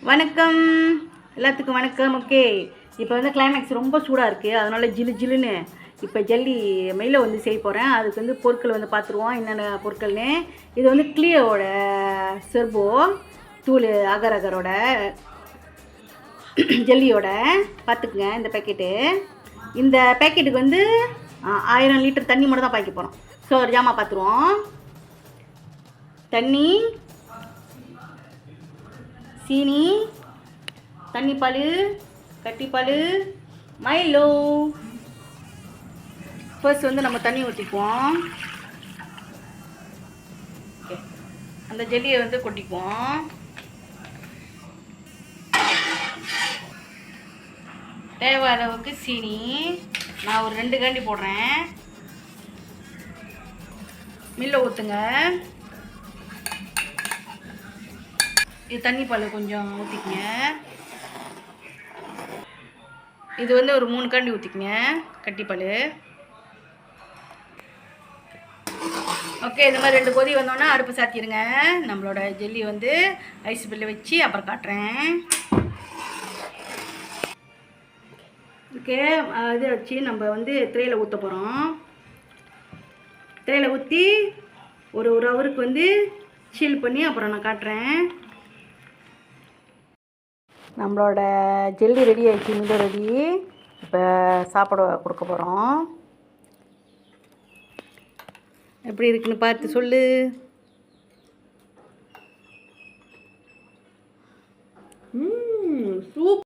வணக்கம் எல்லாத்துக்கும் வணக்கம். ஓகே, இப்போ வந்து கிளைமேக்ஸ் ரொம்ப சூடாக இருக்குது, அதனால் ஜில்லுன்னு இப்போ ஜல்லி மெயில வந்து செய்ய போகிறேன். அதுக்கு வந்து பொருட்கள் வந்து பார்த்துருவோம் என்னென்ன பொருட்கள்னு. இது வந்து கிளியோட செர்போ தூள் அகர் அகரோட ஜல்லியோட பார்த்துக்குங்க. இந்த பேக்கெட்டு, இந்த பேக்கெட்டுக்கு வந்து 1000 லிட்டர் தண்ணி மட்டும் தான் பாய்க்க போகிறோம். ஸோ ஒரு ஜாமா பார்த்துருவோம். தண்ணி, சீனி, தண்ணிப்பால், கட்டிப்பால், மைலோ. ஃபர்ஸ்ட் வந்து நம்ம தண்ணி ஊற்றிக்குவோம். ஓகே, அந்த ஜெல்லியை வந்து கொட்டிக்குவோம். தேவை அளவுக்கு சீனி, நான் ஒரு 2 கரண்டி போடுறேன். மில்ல ஊற்றுங்க. இது தண்ணிப்பால் கொஞ்சம் ஊற்றிக்கங்க. இது வந்து ஒரு 3 கரண்டி ஊற்றிக்கங்க கட்டிப்பால். ஓகே, இந்த மாதிரி 2 கொதி வந்தோன்னா அடுப்பு சாத்திடுங்க. நம்மளோட ஜெல்லி வந்து ஐஸ் பில்ல வச்சு அப்புறம் காட்டுறேன். ஓகே, இதை வச்சு நம்ம வந்து ட்ரேயில் ஊற்ற போகிறோம். ட்ரேயில் ஊற்றி ஒரு ஹவருக்கு வந்து சீல் பண்ணி அப்புறம் நான் காட்டுறேன். நம்மளோட ஜெல்லி ரெடி ஆகிடுச்சு, மில்லு ரெடி. இப்போ சாப்பாடு கொடுக்க போகிறோம். எப்படி இருக்குன்னு பார்த்து சொல்லு. சூப்